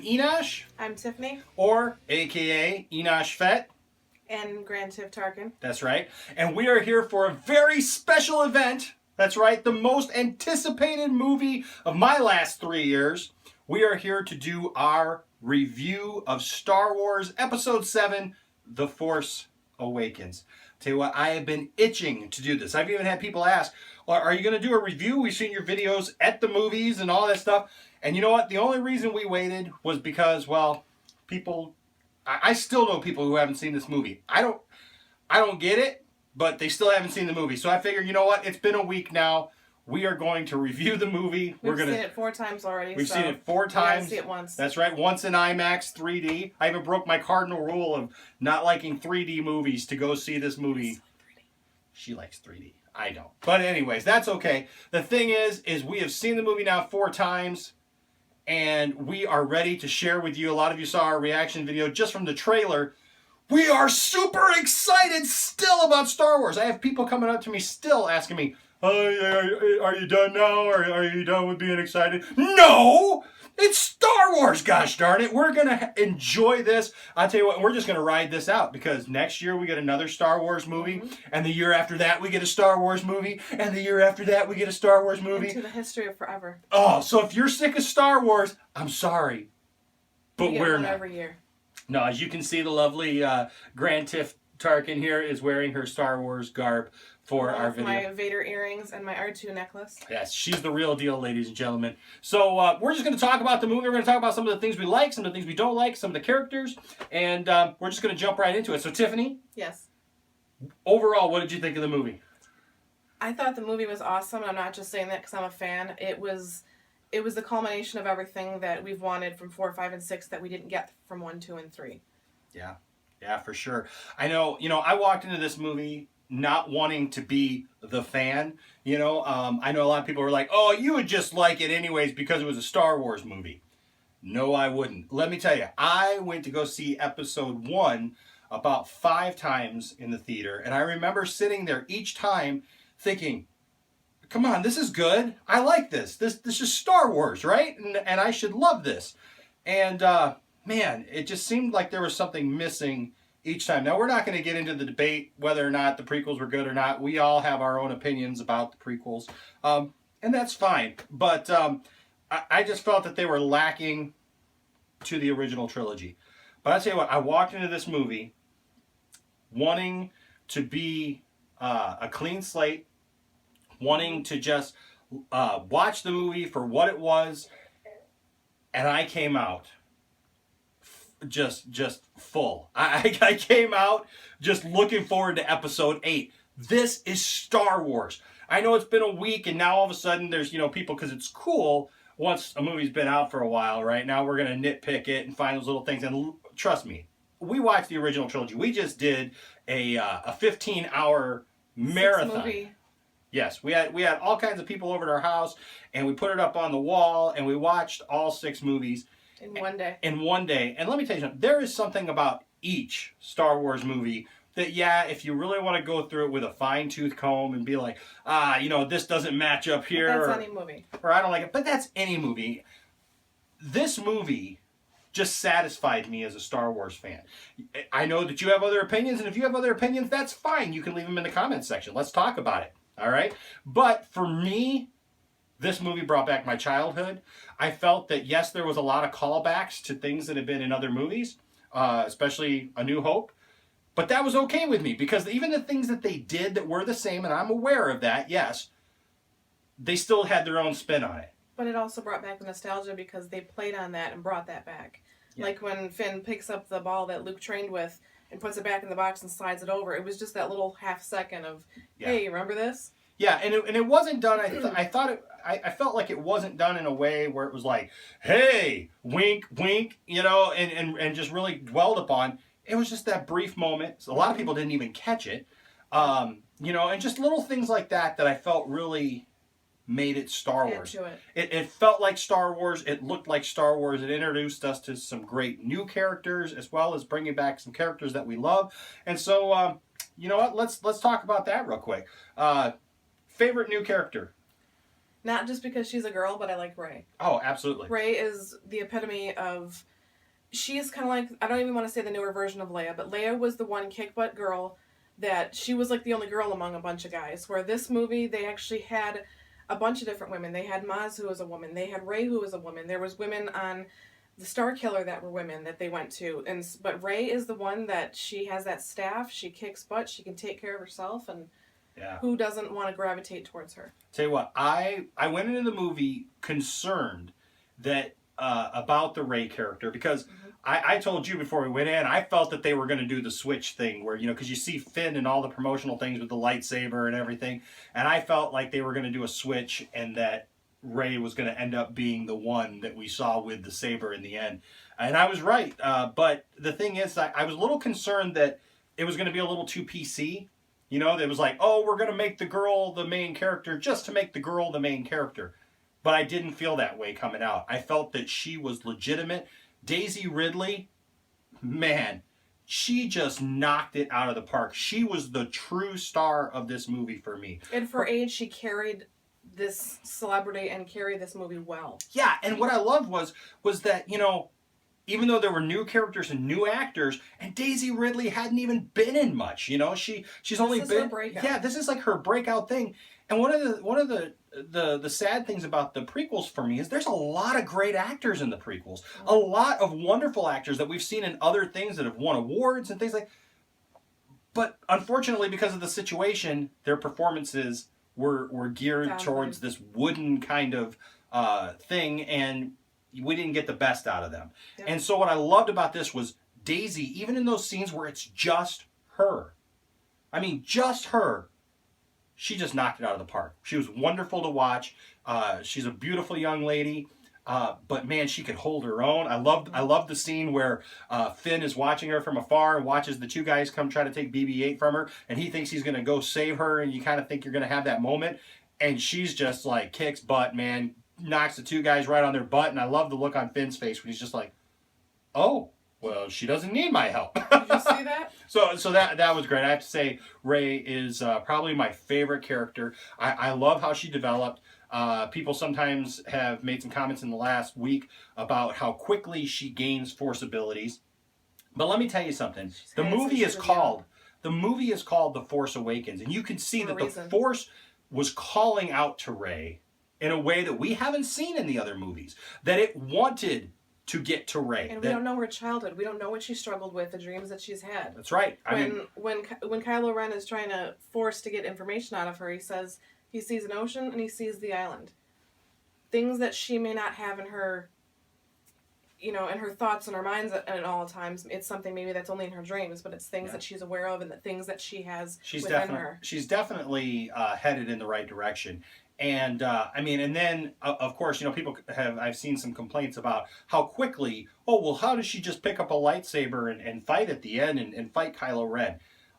Enosh. I'm Tiffany. Or AKA Enoshfett. And Grand Tiff Tarken. That's right. And we are here for a very special event. That's right. The most anticipated movie of my last 3 years. We are here to do our review of Star Wars Episode 7, The Force Awakens. Tell you what, I have been itching to do this. I've even had people ask, are you going to do a review? We've seen your videos at the movies and all that stuff. And you know what? The only reason we waited was because, well, people... I still know people who haven't seen this movie. I don't get it, but they still haven't seen the movie. So I figure, you know what? It's been a week now. We are going to review the movie. We've seen it 4 times already. We've seen it 4 times. See it once. That's right. Once in IMAX 3D. I even broke my cardinal rule of not liking 3D movies to go see this movie. She likes 3D. I don't. But anyways, that's okay. The thing is we have seen the movie now 4 times. And we are ready to share with you. A lot of you saw our reaction video just from the trailer. We are super excited still about Star Wars. I have people coming up to me still asking me, are you done now? Are you done with being excited? No! It's Star Wars, gosh darn it. We're going to enjoy this. I'll tell you what, we're just going to ride this out because next year we get another Star Wars movie. And the year after that we get a Star Wars movie. And the year after that we get a Star Wars movie. Into the history of forever. Oh, so if you're sick of Star Wars, I'm sorry. But we're not. Every year. No, as you can see, the lovely Grand Tiff Tarken here is wearing her Star Wars garb for our video. My Vader earrings and my R2 necklace. Yes, she's the real deal, ladies and gentlemen. So we're just going to talk about the movie. We're going to talk about some of the things we like, some of the things we don't like, some of the characters, and we're just going to jump right into it. So, Tiffany? Yes. Overall, what did you think of the movie? I thought the movie was awesome. I'm not just saying that because I'm a fan. It was the culmination of everything that we've wanted from 4, 5, and 6 that we didn't get from 1, 2, and 3. Yeah, for sure. I know, I walked into this movie not wanting to be the fan, I know a lot of people were like, oh, you would just like it anyways because it was a Star Wars movie. No, I wouldn't. Let me tell you, I went to go see Episode 1 about 5 times in the theater, and I remember sitting there each time thinking, come on, this is good. I like this. This is Star Wars, right? And I should love this. And, man, it just seemed like there was something missing each time. Now, we're not going to get into the debate whether or not the prequels were good or not. We all have our own opinions about the prequels, and that's fine. But I just felt that they were lacking to the original trilogy. But I'll tell you what, I walked into this movie wanting to be a clean slate, wanting to just watch the movie for what it was, and I came out just full. I came out just looking forward to Episode 8. This is Star Wars. I know it's been a week, and now all of a sudden there's, people, because it's cool once a movie's been out for a while, right? Now we're going to nitpick it and find those little things, and trust me, we watched the original trilogy. We just did a 15-hour marathon. Movie. Yes, we had all kinds of people over at our house, and we put it up on the wall, and we watched all 6 movies. In one day. And let me tell you something. There is something about each Star Wars movie that, yeah, if you really want to go through it with a fine-tooth comb and be like, this doesn't match up here. But that's any movie. Or I don't like it. But that's any movie. This movie just satisfied me as a Star Wars fan. I know that you have other opinions, and if you have other opinions, that's fine. You can leave them in the comments section. Let's talk about it. All right? But for me, this movie brought back my childhood. I felt that, yes, there was a lot of callbacks to things that had been in other movies, especially A New Hope. But that was okay with me because even the things that they did that were the same, and I'm aware of that, yes, they still had their own spin on it. But it also brought back the nostalgia because they played on that and brought that back. Yeah. Like when Finn picks up the ball that Luke trained with and puts it back in the box and slides it over. It was just that little half second of, hey, you remember this? Yeah, and it wasn't done. I felt like it wasn't done in a way where it was like, hey, wink, wink, and just really dwelled upon. It was just that brief moment. So a lot of people didn't even catch it, and just little things like that I felt really made it Star Wars. It felt like Star Wars. It looked like Star Wars. It introduced us to some great new characters as well as bringing back some characters that we love. And so, you know what? Let's talk about that real quick. Favorite new character? Not just because she's a girl, but I like Rey. Oh, absolutely. Rey is the epitome of she is kind of like, I don't even want to say the newer version of Leia, but Leia was the one kick butt girl that she was like the only girl among a bunch of guys. Where this movie, they actually had a bunch of different women. They had Maz, who was a woman. They had Rey, who was a woman. There was women on the Star Killer that were women that they went to. But Rey is the one that she has that staff. She kicks butt. She can take care of herself. And who doesn't want to gravitate towards her? Tell you what, I went into the movie concerned that about the Rey character because I told you before we went in, I felt that they were going to do the switch thing where, because you see Finn and all the promotional things with the lightsaber and everything, and I felt like they were going to do a switch and that Rey was going to end up being the one that we saw with the saber in the end. And I was right, but the thing is, I was a little concerned that it was going to be a little too PC. It was like, oh, we're going to make the girl the main character just to make the girl the main character. But I didn't feel that way coming out. I felt that she was legitimate. Daisy Ridley, man, she just knocked it out of the park. She was the true star of this movie for me. And for age, she carried this celebrity and carried this movie well. Yeah, and what I loved was that, even though there were new characters and new actors, and Daisy Ridley hadn't even been in much, she's only been. Her breakout. Yeah, this is like her breakout thing. And one of the sad things about the prequels for me is there's a lot of great actors in the prequels, a lot of wonderful actors that we've seen in other things that have won awards and things like. But unfortunately, because of the situation, their performances were geared towards this wooden kind of thing, and we didn't get the best out of them. Yep. And so what I loved about this was Daisy, even in those scenes where it's just her. I mean, just her. She just knocked it out of the park. She was wonderful to watch. She's a beautiful young lady. But man, she could hold her own. I loved the scene where Finn is watching her from afar and watches the two guys come try to take BB-8 from her, and he thinks he's going to go save her, and you kind of think you're going to have that moment. And she's just like kicks butt, man, knocks the two guys right on their butt. And I love the look on Finn's face when he's just like, oh, well, she doesn't need my help. Did you see that? So that was great. I have to say, Rey is probably my favorite character. I love how she developed. People sometimes have made some comments in the last week about how quickly she gains Force abilities. But let me tell you something. The movie is called The Force Awakens. And you can see that the Force was calling out to Rey in a way that we haven't seen in the other movies. That it wanted to get to Rey. And we don't know her childhood. We don't know what she struggled with, the dreams that she's had. That's right. When Kylo Ren is trying to force to get information out of her, he says he sees an ocean and he sees the island. Things that she may not have in her, in her thoughts and her minds at all times. It's something maybe that's only in her dreams, but it's things that she's aware of and the things that she has within her. She's definitely headed in the right direction. And, and then, of course, I've seen some complaints about how quickly, how does she just pick up a lightsaber and fight at the end and fight Kylo Ren?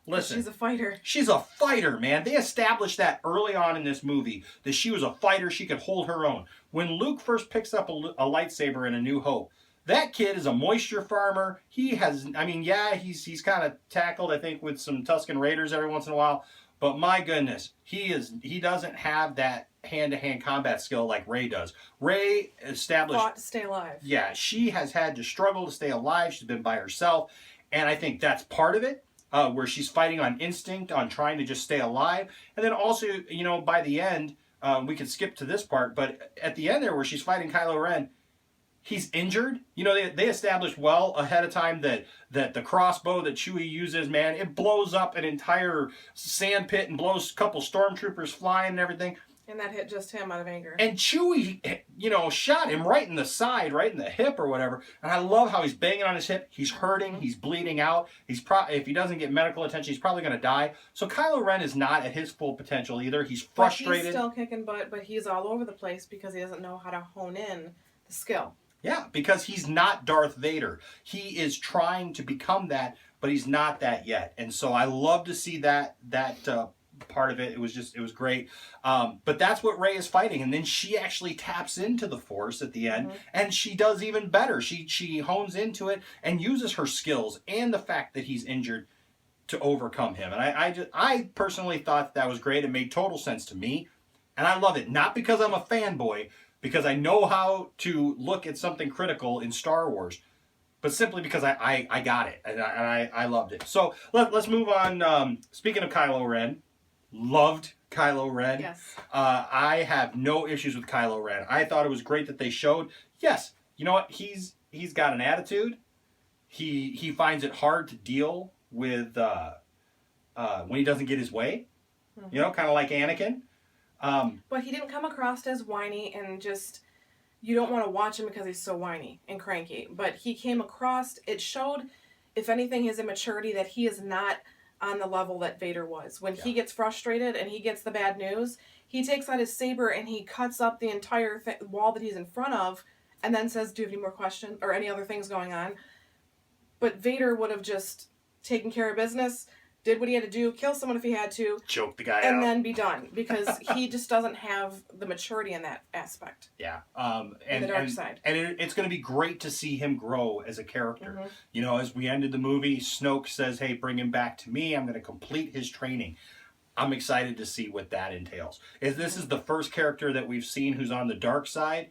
Listen. She's a fighter. She's a fighter, man. They established that early on in this movie, that she was a fighter, she could hold her own. When Luke first picks up a lightsaber in A New Hope, that kid is a moisture farmer. He has, he's kind of tackled, I think, with some Tusken Raiders every once in a while. But my goodness, he doesn't have that hand-to-hand combat skill like Rey does. Rey fought to stay alive. Yeah, she has had to struggle to stay alive. She's been by herself. And I think that's part of it, where she's fighting on instinct, on trying to just stay alive. And then also, by the end, we can skip to this part, but at the end there where she's fighting Kylo Ren, he's injured. They established well ahead of time that the crossbow that Chewie uses, man, it blows up an entire sand pit and blows a couple stormtroopers flying and everything. And that hit just him out of anger. And Chewie, shot him right in the side, right in the hip or whatever. And I love how he's banging on his hip. He's hurting. He's bleeding out. If he doesn't get medical attention, he's probably going to die. So Kylo Ren is not at his full potential either. He's frustrated. He's still kicking butt, but he's all over the place because he doesn't know how to hone in the skill. Yeah, because he's not Darth Vader. He is trying to become that, but he's not that yet. And so I love to see that part of it. It was great. But that's what Rey is fighting. And then she actually taps into the Force at the end, and she does even better. She hones into it and uses her skills and the fact that he's injured to overcome him. And I personally thought that was great. It made total sense to me. And I love it. Not because I'm a fanboy, because I know how to look at something critical in Star Wars. but simply because I got it and I loved it. So let's move on. Speaking of Kylo Ren, loved Kylo Ren. Yes. I have no issues with Kylo Ren. I thought it was great that they showed. Yes, you know what? He's got an attitude. He finds it hard to deal with when he doesn't get his way. Mm-hmm. You know, kind of like Anakin. But he didn't come across as whiny and just, you don't want to watch him because he's so whiny and cranky. But he came across, it showed, if anything, his immaturity, that he is not on the level that Vader was. When he gets frustrated and he gets the bad news, he takes out his saber and he cuts up the entire wall that he's in front of and then says, do you have any more questions or any other things going on? But Vader would have just taken care of business, did what he had to do, kill someone if he had to. Choke the guy out. And then be done. Because he just doesn't have the maturity in that aspect. Yeah. And the dark side. And it's going to be great to see him grow as a character. Mm-hmm. You know, as we ended the movie, Snoke says, hey, bring him back to me. I'm going to complete his training. I'm excited to see what that entails. This is the first character that we've seen who's on the dark side,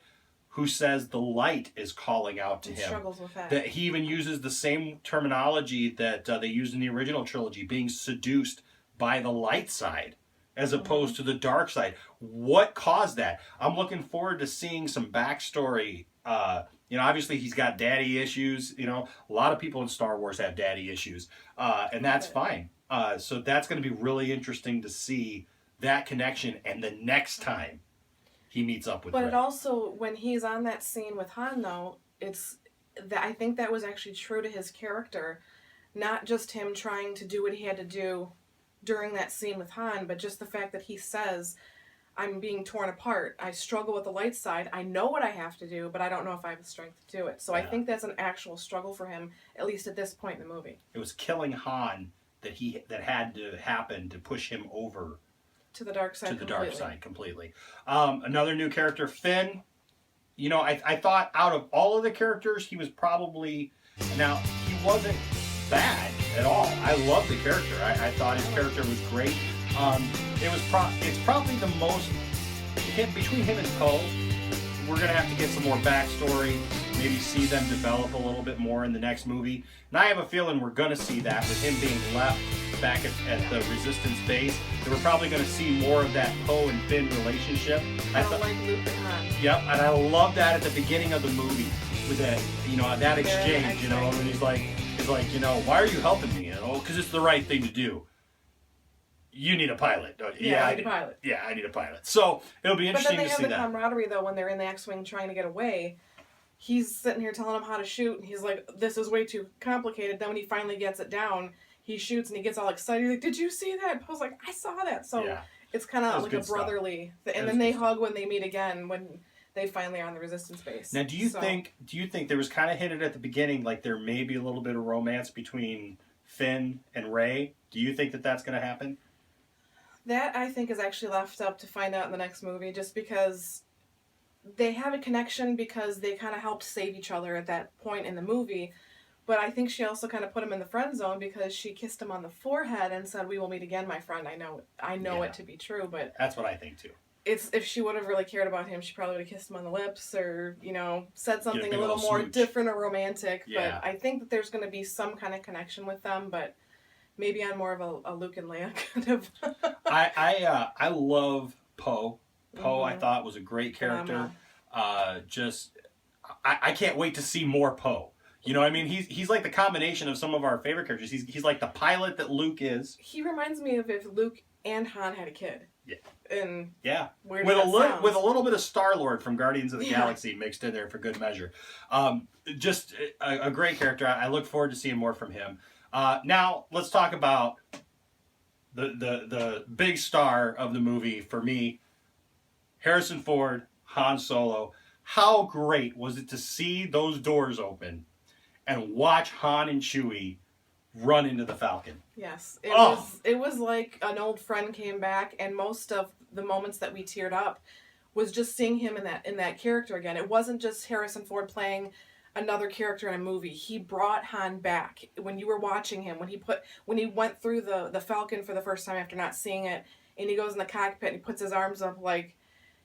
who says the light is calling out to him. Struggles with that. That he even uses the same terminology that they used in the original trilogy, being seduced by the light side as opposed to the dark side. What caused that? I'm looking forward to seeing some backstory. You know, obviously he's got daddy issues. You know, a lot of people in Star Wars have daddy issues, and that's fine. So that's going to be really interesting to see that connection and the next time he meets up with Rey. But it also, when he's on that scene with Han, though, I think that was actually true to his character. Not just him trying to do what he had to do during that scene with Han, but just the fact that he says, I'm being torn apart. I struggle with the light side. I know what I have to do, but I don't know if I have the strength to do it. So I think that's an actual struggle for him, at least at this point in the movie. It was killing Han that had to happen to push him over to the dark side. Completely. Another new character, Finn. You know, I thought out of all of the characters, he was probably, now he wasn't bad at all. I loved the character. I thought his character was great. It's probably the most between him and Poe. We're gonna have to get some more backstory. Maybe see them develop a little bit more in the next movie. And I have a feeling we're going to see that with him being left back at the Resistance base. That we're probably going to see more of that Poe and Finn relationship. I don't like Luke and Han. Yep, and I love that at the beginning of the movie with that, you know, that exchange, you know, and he's like, you know, why are you helping me? You know, because it's the right thing to do. You need a pilot, don't you? Yeah, I need a pilot. Yeah, I need a pilot. So it'll be interesting to see that. But then they have the camaraderie, though, when they're in the X-Wing trying to get away. He's sitting here telling him how to shoot, and he's like, this is way too complicated. Then when he finally gets it down, he shoots, and he gets all excited. He's like, did you see that? And Poe's like, I saw that. So it's kind of like a brotherly thing. And then they hug when they meet again, when they finally are on the Resistance base. Now, do you think there was kind of hinted at the beginning, like there may be a little bit of romance between Finn and Rey? Do you think that that's going to happen? That, I think, is actually left up to find out in the next movie, just because they have a connection because they kind of helped save each other at that point in the movie. But I think she also kind of put him in the friend zone because she kissed him on the forehead and said, we will meet again, my friend. I know it to be true, but that's what I think too. If she would have really cared about him, she probably would have kissed him on the lips or, you know, said something a little more different or romantic. Yeah. But I think that there's going to be some kind of connection with them, but maybe on more of a Luke and Leia kind of. I love Poe. Poe, I thought, was a great character. I can't wait to see more Poe. You know what I mean? He's like the combination of some of our favorite characters. He's like the pilot that Luke is. He reminds me of if Luke and Han had a kid. Yeah. And with a little bit of Star-Lord from Guardians of the Galaxy mixed in there for good measure. Just a great character. I look forward to seeing more from him. Now let's talk about the big star of the movie for me. Harrison Ford, Han Solo. How great was it to see those doors open and watch Han and Chewie run into the Falcon? Yes. It was like an old friend came back, and most of the moments that we teared up was just seeing him in that character again. It wasn't just Harrison Ford playing another character in a movie. He brought Han back. When you were watching him, when he went through the Falcon for the first time after not seeing it, and he goes in the cockpit and he puts his arms up like,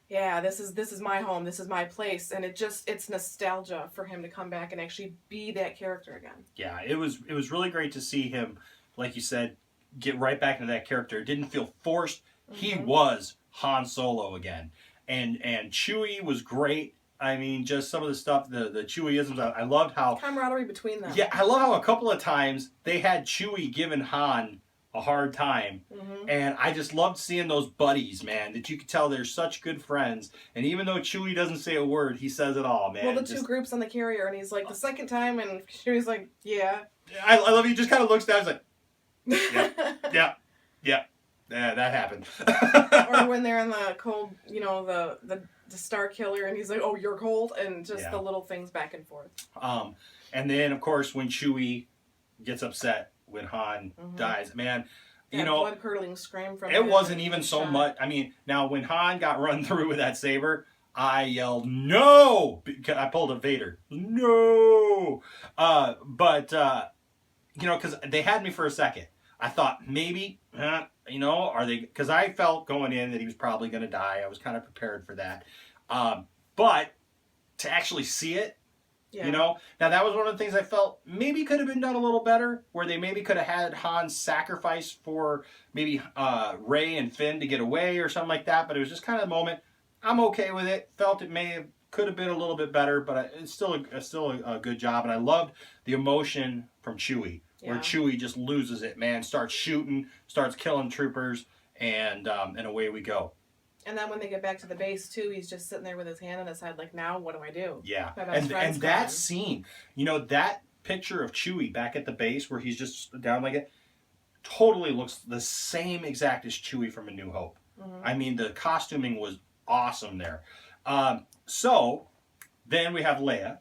yeah, this is my home, this is my place, and it's nostalgia for him to come back and actually be that character again. Yeah, it was really great to see him, like you said, get right back into that character. It didn't feel forced. He was Han Solo again, and Chewie was great. I mean, just some of the stuff, the Chewie-isms. I loved how camaraderie between them. Yeah, I love how a couple of times they had Chewie giving Han a hard time. And I just loved seeing those buddies, man, that you could tell they're such good friends. And even though Chewie doesn't say a word, he says it all, man. Well, the two groups on the carrier, and he's like, the second time, and Chewie's like, yeah. I love he just kind of looks down, he's like, yeah, that happened. Or when they're in the cold, the Star Killer, and he's like, oh, you're cold, and just the little things back and forth. And then, of course, when Chewie gets upset when Han dies, man, blood-curdling scream from it wasn't even so much. I mean, now when Han got run through with that saber, I yelled no. I pulled a Vader, no. Because they had me for a second. I thought maybe, are they? Because I felt going in that he was probably going to die. I was kind of prepared for that. But to actually see it. Now that was one of the things I felt maybe could have been done a little better, where they maybe could have had Han sacrifice for maybe Rey and Finn to get away or something like that. But it was just kind of a moment. I'm okay with it. Felt it could have been a little bit better, but it's still a good job. And I loved the emotion from Chewie, where Chewie just loses it, man. Starts shooting, starts killing troopers, and away we go. And then when they get back to the base, too, he's just sitting there with his hand on his head like, now what do I do? Yeah. And that scene, that picture of Chewie back at the base where he's just down like it, totally looks the same exact as Chewie from A New Hope. I mean, the costuming was awesome there. So then we have Leia.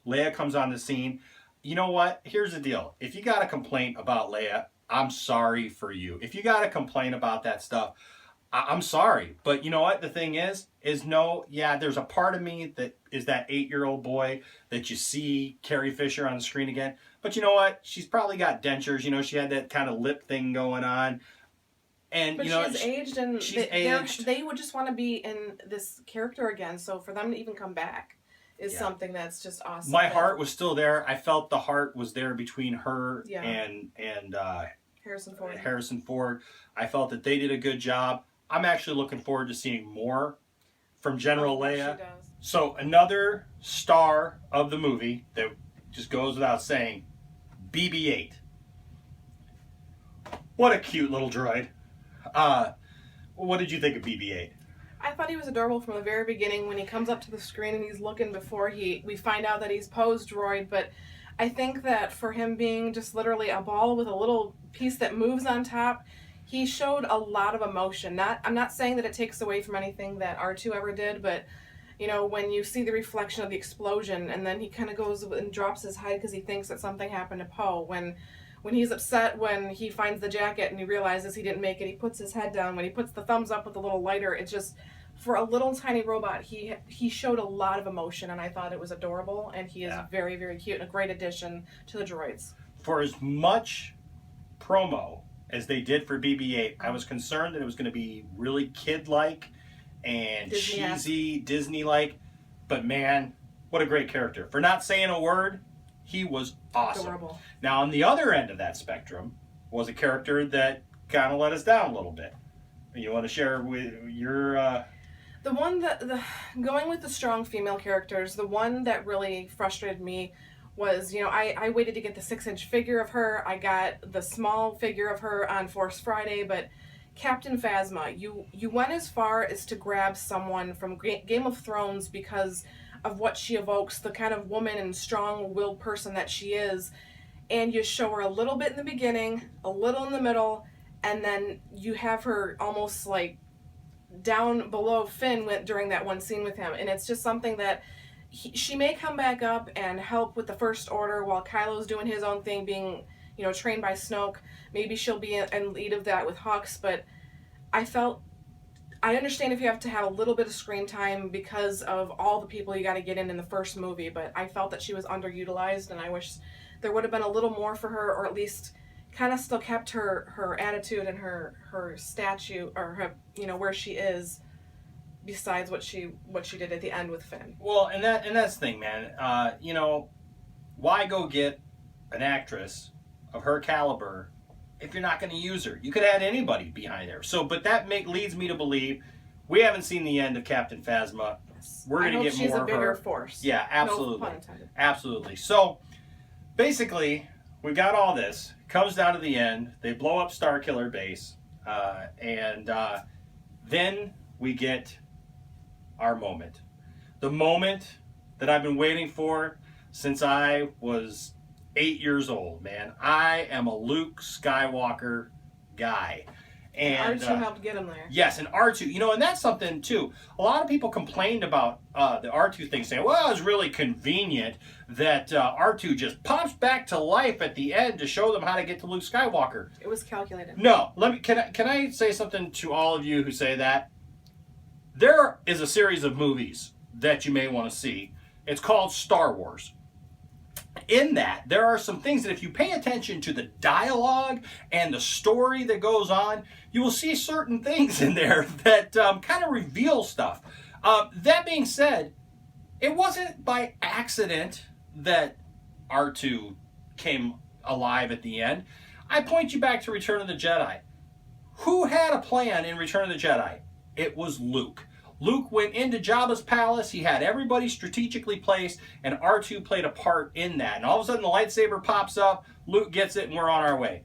Leia comes on the scene. You know what? Here's the deal. If you got a complaint about Leia, I'm sorry for you. If you got a complaint about that stuff, I'm sorry, but you know what? The thing is no, there's a part of me that is that 8-year-old boy that you see Carrie Fisher on the screen again. But you know what? She's probably got dentures. She had that kind of lip thing going on. And, but she's aged, and they would just want to be in this character again. So for them to even come back is something that's just awesome. My heart was still there. I felt the heart was there between her and Harrison Ford. I felt that they did a good job. I'm actually looking forward to seeing more from General Leia. So another star of the movie that just goes without saying, BB-8. What a cute little droid. What did you think of BB-8? I thought he was adorable from the very beginning when he comes up to the screen and he's looking before we find out that he's Poe's droid, but I think that for him being just literally a ball with a little piece that moves on top, he showed a lot of emotion. I'm not saying that it takes away from anything that R2 ever did, but when you see the reflection of the explosion and then he kind of goes and drops his head because he thinks that something happened to Poe. When he's upset when he finds the jacket and he realizes he didn't make it, he puts his head down. When he puts the thumbs up with the little lighter, it's just, for a little tiny robot, he showed a lot of emotion, and I thought it was adorable, and he is very, very cute and a great addition to the droids. For as much promo as they did for BB-8, I was concerned that it was going to be really kid-like and cheesy, Disney-like, but man, what a great character. For not saying a word, he was awesome. Adorable. Now, on the other end of that spectrum was a character that kind of let us down a little bit. You want to share with your... The one going with the strong female characters, the one that really frustrated me was, I waited to get the 6-inch figure of her. I got the small figure of her on Force Friday, but Captain Phasma, you went as far as to grab someone from Game of Thrones because of what she evokes, the kind of woman and strong-willed person that she is, and you show her a little bit in the beginning, a little in the middle, and then you have her almost like down below Finn during that one scene with him, and it's just something that she may come back up and help with the First Order while Kylo's doing his own thing, being, trained by Snoke. Maybe she'll be in lead of that with Hux, but I understand if you have to have a little bit of screen time because of all the people you got to get in the first movie, but I felt that she was underutilized, and I wish there would have been a little more for her, or at least kind of still kept her attitude and her statue, or her, where she is besides what she did at the end with Finn. Well, and that's the thing, man. You know, why go get an actress of her caliber if you're not going to use her? You could add anybody behind there. So, but that leads me to believe we haven't seen the end of Captain Phasma. Yes. We're going to get more of her. She's a bigger force. Yeah, absolutely. No pun intended. Absolutely. So, basically, we've got all this. Comes down to the end. They blow up Starkiller Base. And then we get our moment. The moment that I've been waiting for since I was 8 years old, man. I am a Luke Skywalker guy. And R2 helped get him there. Yes, and R2. You know, and that's something, too. A lot of people complained about the R2 thing, saying, well, it was really convenient that R2 just pops back to life at the end to show them how to get to Luke Skywalker. It was calculated. No. Can I say something to all of you who say that? There is a series of movies that you may want to see. It's called Star Wars. In that, there are some things that if you pay attention to the dialogue and the story that goes on, you will see certain things in there that kind of reveal stuff. That being said, it wasn't by accident that R2 came alive at the end. I point you back to Return of the Jedi. Who had a plan in Return of the Jedi? It was Luke. Luke went into Jabba's palace, he had everybody strategically placed, and R2 played a part in that. And all of a sudden the lightsaber pops up, Luke gets it, and we're on our way.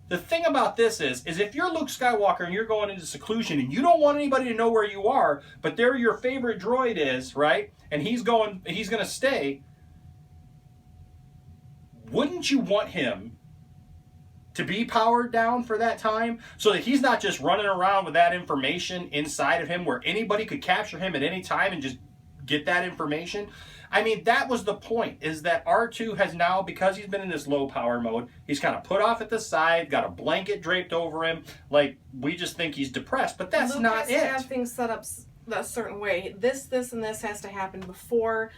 The thing about this is if you're Luke Skywalker and you're going into seclusion and you don't want anybody to know where you are, but there your favorite droid is, right? And he's going to stay, wouldn't you want him to be powered down for that time so that he's not just running around with that information inside of him where anybody could capture him at any time and just get that information? I mean, that was the point, is that R2 has now, because he's been in this low power mode, he's kind of put off at the side, got a blanket draped over him, like we just think he's depressed, but that's Luke not has it. to have things set up a certain way. This, and this has to happen before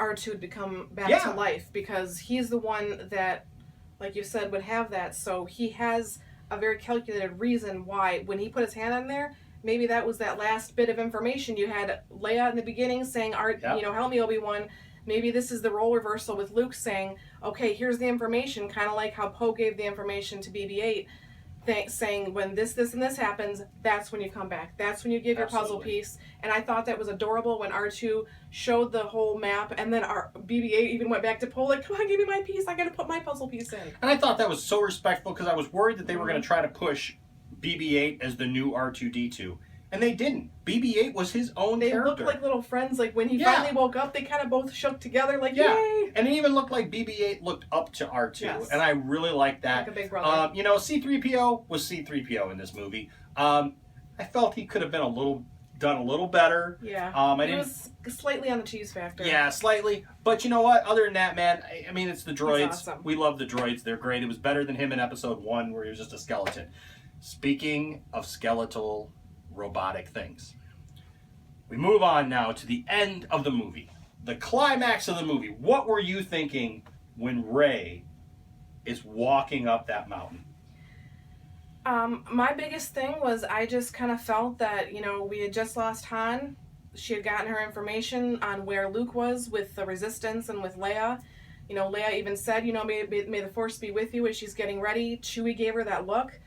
R2 would become back to life, because he's the one that, like you said, would have that. So he has a very calculated reason why, when he put his hand on there, maybe that was that last bit of information. You had Leia in the beginning saying, help me, Obi-Wan. Maybe this is the role reversal with Luke saying, okay, here's the information, kind of like how Poe gave the information to BB-8, saying when this, and this happens, that's when you come back. That's when you give your puzzle piece. And I thought that was adorable when R2 showed the whole map, and then our BB-8 even went back to Poe, like, come on, give me my piece. I got to put my puzzle piece in. And I thought that was so respectful because I was worried that they were going to try to push BB-8 as the new R2-D2. And they didn't. BB-8 was his own character. They looked like little friends. Like, when he finally woke up, they kind of both shook together, like, yay! And it even looked like BB-8 looked up to R2. Yes. And I really liked that. Like a big brother. C-3PO was C-3PO in this movie. I felt he could have been done a little better. Yeah. He was slightly on the cheese factor. Yeah, slightly. But you know what? Other than that, man, I mean, it's the droids. Awesome. We love the droids. They're great. It was better than him in episode 1 where he was just a skeleton. Speaking of skeletal robotic things, we move on now to the end of the movie. The climax of the movie. What were you thinking when Rey is walking up that mountain? My biggest thing was I just kind of felt that, we had just lost Han. She had gotten her information on where Luke was with the Resistance and with Leia. Leia even said, may the Force be with you as she's getting ready. Chewie gave her that look.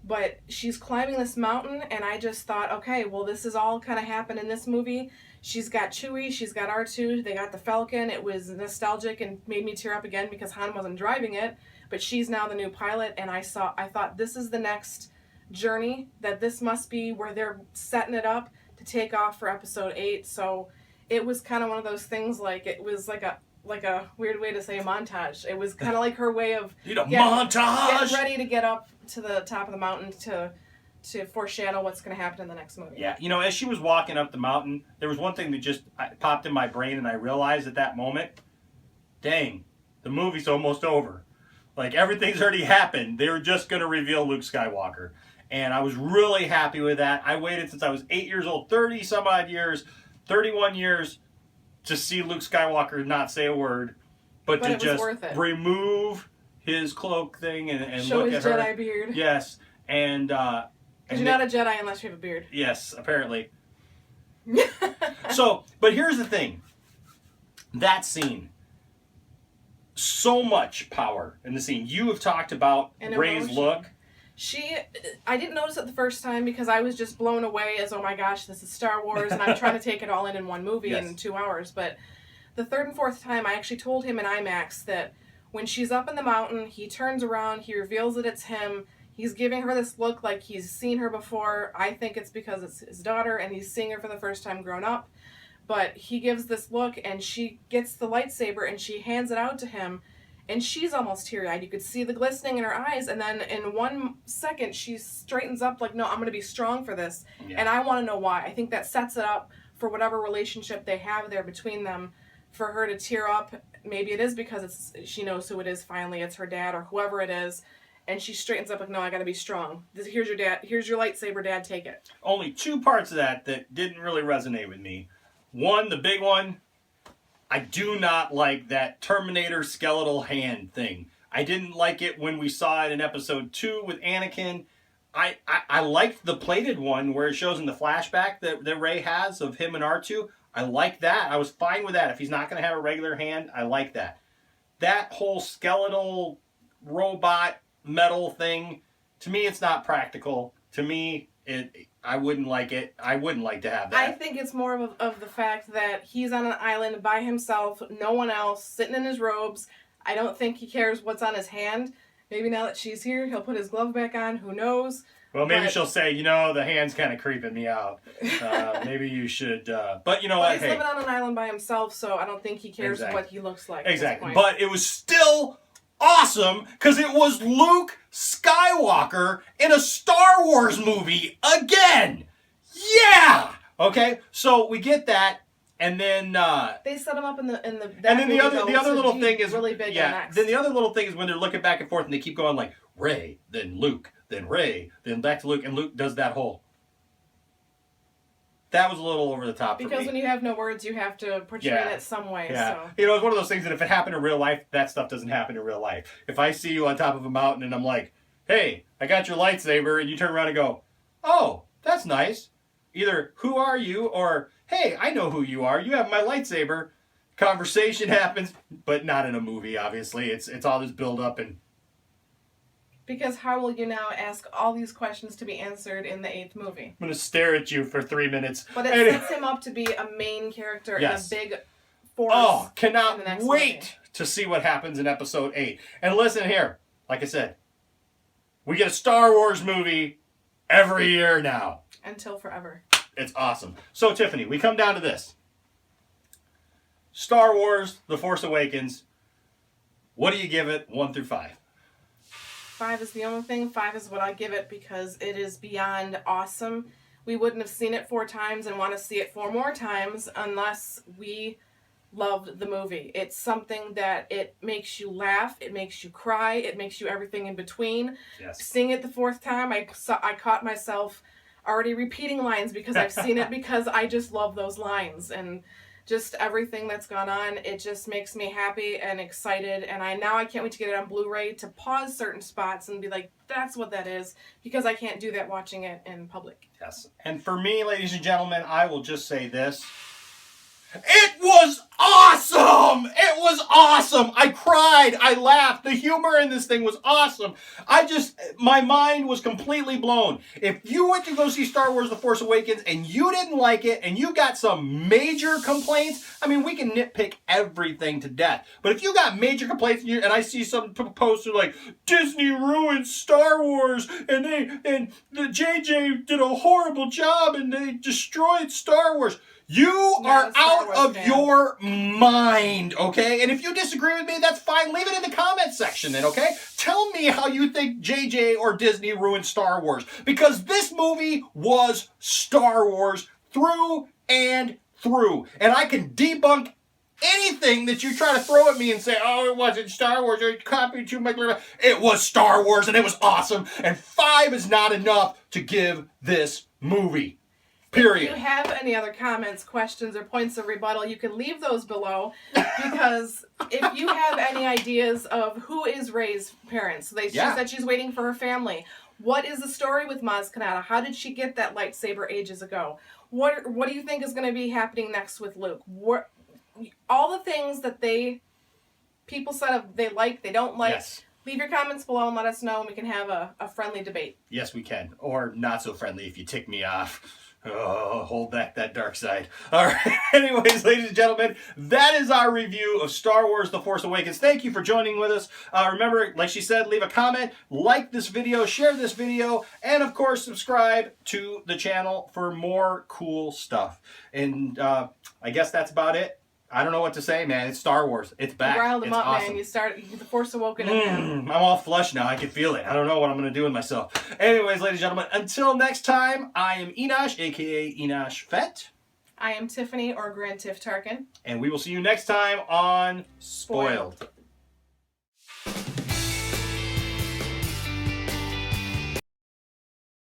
But she's climbing this mountain, and I just thought, okay, well, this is all kind of happened in this movie. She's got Chewie, she's got R2, they got the Falcon. It was nostalgic and made me tear up again because Han wasn't driving it, but she's now the new pilot, and I thought this is the next journey, that this must be where they're setting it up to take off for episode 8. So it was kind of one of those things, like it was like a weird way to say a montage. It was kind of like her way of montage! Getting ready to get up to the top of the mountain to foreshadow what's going to happen in the next movie. Yeah, as she was walking up the mountain, there was one thing that just popped in my brain, and I realized at that moment, dang, the movie's almost over. Like, everything's already happened. They were just going to reveal Luke Skywalker. And I was really happy with that. I waited since I was 8 years old, 30-some-odd years, 31 years, to see Luke Skywalker not say a word, but to just remove his cloak thing and show look his at her. Jedi beard. Yes, and because you're not a Jedi unless you have a beard. Yes, apparently. So, but here's the thing. That scene, so much power in the scene. You have talked about Rey's look. I didn't notice it the first time because I was just blown away as, oh my gosh, this is Star Wars, and I'm trying to take it all in one movie in 2 hours. But the third and fourth time, I actually told him in IMAX that when she's up in the mountain, he turns around, he reveals that it's him. He's giving her this look like he's seen her before. I think it's because it's his daughter, and he's seeing her for the first time grown up. But he gives this look, and she gets the lightsaber, and she hands it out to him. And she's almost teary-eyed. You could see the glistening in her eyes. And then in 1 second, she straightens up like, no, I'm going to be strong for this. Yeah. And I want to know why. I think that sets it up for whatever relationship they have there between them, for her to tear up. Maybe it is because she knows who it is finally. It's her dad or whoever it is. And she straightens up like, no, I got to be strong. Here's your dad. Here's your lightsaber, Dad. Take it. Only 2 parts of that didn't really resonate with me. One, the big one, I do not like that Terminator skeletal hand thing. I didn't like it when we saw it in episode 2 with Anakin. I liked the plated one where it shows in the flashback that Rey has of him and R2. I like that. I was fine with that. If he's not going to have a regular hand, I like that. That whole skeletal robot metal thing, to me, it's not practical. To me, I wouldn't like it. I wouldn't like to have that. I think it's more of the fact that he's on an island by himself, no one else, sitting in his robes. I don't think he cares what's on his hand. Maybe now that she's here, he'll put his glove back on. Who knows? Well, maybe she'll say, the hand's kind of creeping me out. Maybe you should... but you know what? He's living on an island by himself, so I don't think he cares what he looks like. Exactly. But it was still awesome because it was Luke Skywalker in a Star Wars movie again. Yeah. Okay. So we get that, and then they set him up in the. And then the other little thing is really big. Yeah. Then the other little thing is when they're looking back and forth, and they keep going like Rey, then Luke, then Rey, then back to Luke, and Luke does that whole. That was a little over the top for me. Because when you have no words, you have to portray it some way. Yeah. So. It's one of those things that if it happened in real life, that stuff doesn't happen in real life. If I see you on top of a mountain and I'm like, hey, I got your lightsaber, and you turn around and go, oh, that's nice. Either, who are you? Or, hey, I know who you are. You have my lightsaber. Conversation happens, but not in a movie, obviously. It's all this build-up and... Because how will you now ask all these questions to be answered in the 8th movie? I'm going to stare at you for 3 minutes. But it sets him up to be a main character in a big force. Oh, cannot wait to see what happens in episode 8. And listen here, like I said, we get a Star Wars movie every year now. Until forever. It's awesome. So, Tiffany, we come down to this. Star Wars, The Force Awakens. What do you give it, 1 through 5? 5 is the only thing. 5 is what I give it because it is beyond awesome. We wouldn't have seen it 4 times and want to see it 4 more times unless we loved the movie. It's something that it makes you laugh, it makes you cry, it makes you everything in between. Yes. Seeing it the 4th time, I caught myself already repeating lines because I've seen it because I just love those lines. And just everything that's gone on, it just makes me happy and excited, and I can't wait to get it on Blu-ray to pause certain spots and be like, that's what that is, because I can't do that watching it in public. Yes. And for me, ladies and gentlemen, I will just say this. It was awesome! It was awesome! I cried, I laughed, the humor in this thing was awesome. My mind was completely blown. If you went to go see Star Wars The Force Awakens and you didn't like it and you got some major complaints, I mean, we can nitpick everything to death. But if you got major complaints and I see some poster like, Disney ruined Star Wars and the JJ did a horrible job and they destroyed Star Wars, you are out of your mind, okay? And if you disagree with me, that's fine. Leave it in the comment section then, okay? Tell me how you think JJ or Disney ruined Star Wars. Because this movie was Star Wars through and through. And I can debunk anything that you try to throw at me and say, oh, it wasn't Star Wars, or you copied too much. It was Star Wars and it was awesome. And 5 is not enough to give this movie. Period. If you have any other comments, questions, or points of rebuttal, you can leave those below. Because if you have any ideas of who is Rey's parents, she said she's waiting for her family. What is the story with Maz Kanata? How did she get that lightsaber ages ago? What do you think is going to be happening next with Luke? All the things that people said they like, they don't like. Yes. Leave your comments below and let us know, and we can have a friendly debate. Yes, we can. Or not so friendly if you tick me off. Oh, hold back that dark side. All right. Anyways, ladies and gentlemen, that is our review of Star Wars The Force Awakens. Thank you for joining with us. Remember, like she said, leave a comment, like this video, share this video, and of course, subscribe to the channel for more cool stuff. And I guess that's about it. I don't know what to say, man. It's Star Wars. It's back. You riled them it's up, awesome. man. You the Force Awakens again. I'm all flushed now. I can feel it. I don't know what I'm going to do with myself. Anyways, ladies and gentlemen, until next time, I am Enosh, a.k.a. Enoshfett. I am Tiffany, or Grand Tiff Tarken. And we will see you next time on Spoiled.